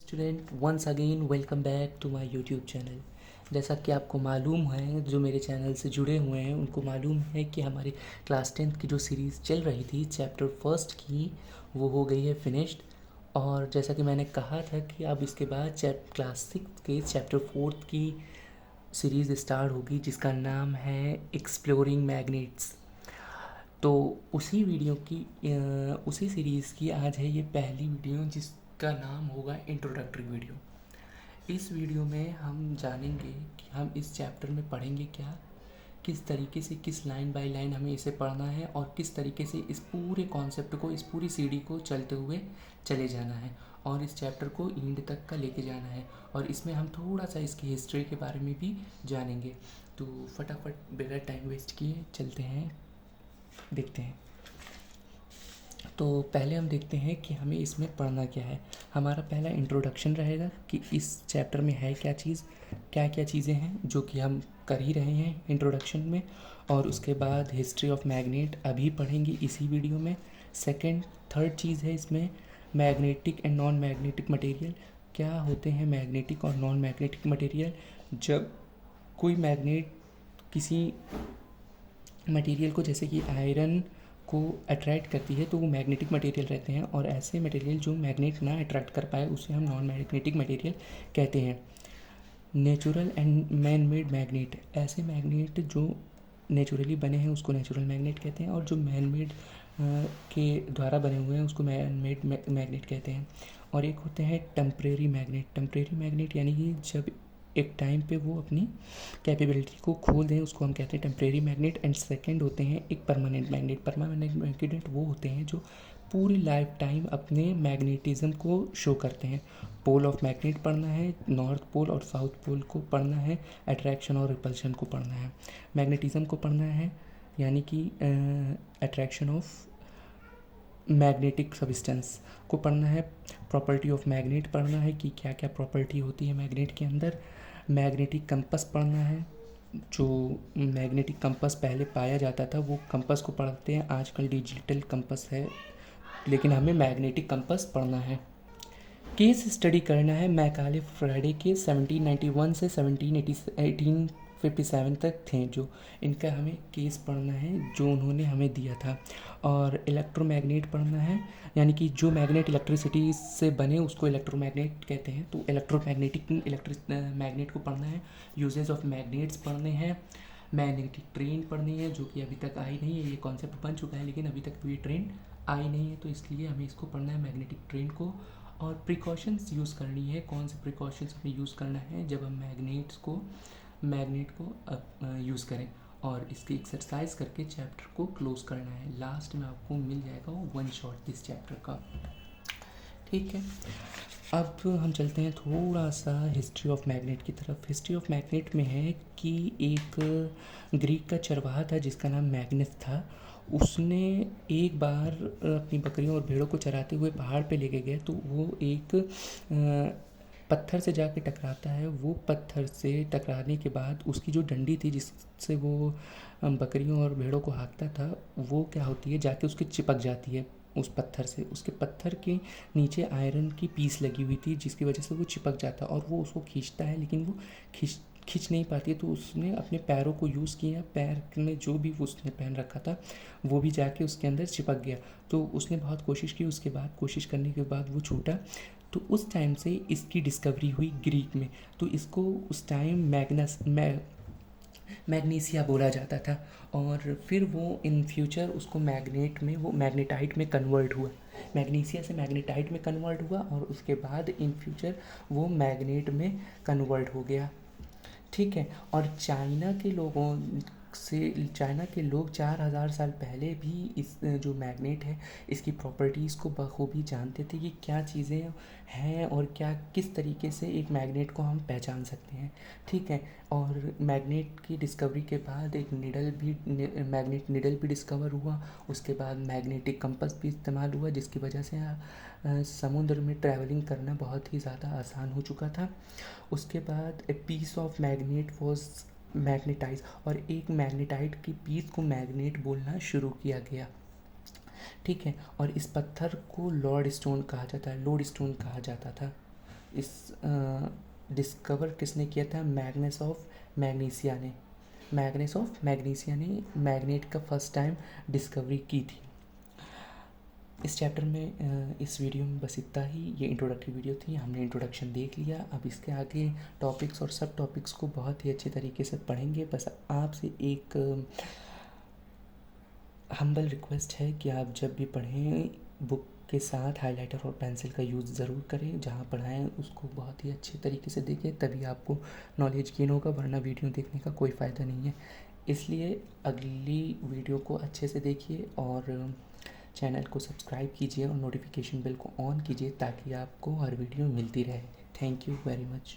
Student, once again welcome back to my YouTube channel. जैसा कि आपको मालूम है, जो मेरे चैनल से जुड़े हुए हैं उनको मालूम है कि हमारी क्लास 10th की जो सीरीज़ चल रही थी चैप्टर फर्स्ट की, वो हो गई है फिनिश्ड। और जैसा कि मैंने कहा था कि अब इसके बाद क्लास 6 के चैप्टर फोर्थ की सीरीज़ स्टार्ट होगी, जिसका नाम है एक्सप्लोरिंग मैग्नेट्स। तो उसी सीरीज़ की आज है ये पहली वीडियो, जिसका नाम होगा इंट्रोडक्टरी वीडियो। इस वीडियो में हम जानेंगे कि हम इस चैप्टर में पढ़ेंगे क्या, किस तरीके से, किस लाइन बाय लाइन हमें इसे पढ़ना है और किस तरीके से इस पूरे कॉन्सेप्ट को, इस पूरी सीढ़ी को चलते हुए चले जाना है और इस चैप्टर को एंड तक का लेके जाना है। और इसमें हम थोड़ा सा इसकी हिस्ट्री के बारे में भी जानेंगे। तो फटाफट बगैर टाइम वेस्ट किए चलते हैं, देखते हैं। तो पहले हम देखते हैं कि हमें इसमें पढ़ना क्या है। हमारा पहला इंट्रोडक्शन रहेगा कि इस चैप्टर में है क्या चीज़, क्या क्या चीज़ें हैं जो कि हम कर ही रहे हैं इंट्रोडक्शन में। और उसके बाद हिस्ट्री ऑफ मैग्नेट अभी पढ़ेंगे इसी वीडियो में। सेकंड थर्ड चीज़ है इसमें magnetic and non magnetic material. क्या होते हैं मैग्नेटिक और नॉन मैग्नेटिक मटेरियल? जब कोई मैग्नेट किसी मटेरियल को, जैसे कि आयरन को अट्रैक्ट करती है, तो वो मैग्नेटिक मटेरियल रहते हैं। और ऐसे मटेरियल जो मैग्नेट ना अट्रैक्ट कर पाए उसे हम नॉन मैग्नेटिक मटेरियल कहते हैं। Natural and man made magnet, ऐसे मैग्नेट जो नेचुरली बने हैं उसको नेचुरल मैग्नेट कहते हैं, और जो मैन मेड के द्वारा बने हुए हैं उसको मैन मेड मैग्नेट कहते हैं। और एक होते हैं टेम्परेरी मैग्नेट। टेम्परेरी मैग्नेट यानी कि जब एक टाइम पे वो अपनी कैपेबिलिटी को खो दें, उसको हम कहते हैं टेम्परेरी मैग्नेट। एंड सेकंड होते हैं एक परमानेंट मैग्नेट। परमानेंट मैग्नेट वो होते हैं जो पूरी लाइफ टाइम अपने मैग्नेटिज्म को शो करते हैं। पोल ऑफ मैग्नेट पढ़ना है, नॉर्थ पोल और साउथ पोल को पढ़ना है, अट्रैक्शन और रिपल्शन को पढ़ना है, मैग्नेटिज्म को पढ़ना है यानी कि अट्रैक्शन ऑफ मैग्नेटिक सब्सटेंस को पढ़ना है, प्रॉपर्टी ऑफ मैग्नेट पढ़ना है कि क्या क्या प्रॉपर्टी होती है मैग्नेट के अंदर, मैग्नेटिक कंपस पढ़ना है। जो मैग्नेटिक कंपस पहले पाया जाता था वो कंपस को पढ़ते हैं, आजकल डिजिटल कंपस है, लेकिन हमें मैग्नेटिक कंपस पढ़ना है। केस स्टडी करना है मैकाले फ्राइडे के 1791 से 1857 तक थे, जो इनका हमें केस पढ़ना है जो उन्होंने हमें दिया था। और इलेक्ट्रोमैग्नेट पढ़ना है, यानी कि जो मैग्नेट इलेक्ट्रिसिटी से बने उसको इलेक्ट्रोमैग्नेट कहते हैं, तो मैग्नेट को पढ़ना है। यूजेस ऑफ मैग्नेट्स पढ़ने हैं, मैग्नेटिक ट्रेन पढ़नी है जो कि अभी तक आई नहीं है, ये कॉन्सेप्ट बन चुका है लेकिन अभी तक ये ट्रेन आई नहीं है, तो इसलिए हमें इसको पढ़ना है मैग्नेटिक ट्रेन को। और प्रिकॉशंस यूज़ करनी है, कौन से प्रिकॉशंस हमें यूज़ करना है जब हम मैग्नेट को यूज़ करें, और इसकी एक्सरसाइज करके चैप्टर को क्लोज करना है। लास्ट में आपको मिल जाएगा वन शॉट इस चैप्टर का, ठीक है। अब हम चलते हैं थोड़ा सा हिस्ट्री ऑफ मैग्नेट की तरफ। हिस्ट्री ऑफ मैग्नेट में है कि एक ग्रीक का चरवाहा था जिसका नाम मैग्नस था। उसने एक बार अपनी बकरियों और भेड़ों को चराते हुए पहाड़ पे लेके गए, तो वो एक पत्थर से जाके टकराता है। वो पत्थर से टकराने के बाद उसकी जो डंडी थी जिससे वो बकरियों और भेड़ों को हाँकता था, वो क्या होती है, जाके उसके चिपक जाती है उस पत्थर से। उसके पत्थर के नीचे आयरन की पीस लगी हुई थी जिसकी वजह से वो चिपक जाता, और वो उसको खींचता है लेकिन वो खींच नहीं पाती है। तो उसने अपने पैरों को यूज़ किया, पैर में जो भी उसने पहन रखा था वो भी जाके उसके अंदर चिपक गया। तो उसने बहुत कोशिश की, उसके बाद कोशिश करने के बाद वो छूटा। तो उस टाइम से इसकी डिस्कवरी हुई ग्रीक में, तो इसको उस टाइम मैग्नीसिया बोला जाता था। और फिर वो इन फ्यूचर उसको मैग्नेटाइट में कन्वर्ट हुआ, मैग्नीसिया से मैग्नेटाइट में कन्वर्ट हुआ, और उसके बाद इन फ्यूचर वो मैग्नेट में कन्वर्ट हो गया, ठीक है। और चाइना के लोग 4000 साल पहले भी इस जो मैग्नेट है इसकी प्रॉपर्टीज़ को बखूबी जानते थे कि क्या चीज़ें हैं और क्या किस तरीके से एक मैग्नेट को हम पहचान सकते हैं, ठीक है। और मैग्नेट की डिस्कवरी के बाद एक मैग्नेट निडल भी डिस्कवर हुआ। उसके बाद मैग्नेटिक कंपस भी इस्तेमाल हुआ, जिसकी वजह से समुद्र में ट्रैवलिंग करना बहुत ही ज़्यादा आसान हो चुका था। उसके बाद a piece of magnet was magnetize, और एक मैग्नेटाइट की पीस को मैग्नेट बोलना शुरू किया गया, ठीक है। और इस पत्थर को लोड स्टोन कहा जाता था। इस डिस्कवर किसने किया था? मैग्नेस ऑफ मैग्नीसिया ने मैग्नेट का फर्स्ट टाइम डिस्कवरी की थी। इस चैप्टर में इस वीडियो में बस इतना ही। ये इंट्रोडक्टरी वीडियो थी, हमने इंट्रोडक्शन देख लिया। अब इसके आगे टॉपिक्स और सब टॉपिक्स को बहुत ही अच्छे तरीके से पढ़ेंगे। बस आपसे एक हम्बल रिक्वेस्ट है कि आप जब भी पढ़ें बुक के साथ हाइलाइटर और पेंसिल का यूज़ ज़रूर करें। जहाँ पढ़ाएं उसको बहुत ही अच्छे तरीके से देखें, तभी आपको नॉलेज गेन होगा, वरना वीडियो देखने का कोई फ़ायदा नहीं है। इसलिए अगली वीडियो को अच्छे से देखिए और चैनल को सब्सक्राइब कीजिए और नोटिफिकेशन बेल को ऑन कीजिए ताकि आपको हर वीडियो मिलती रहे। Thank you very much.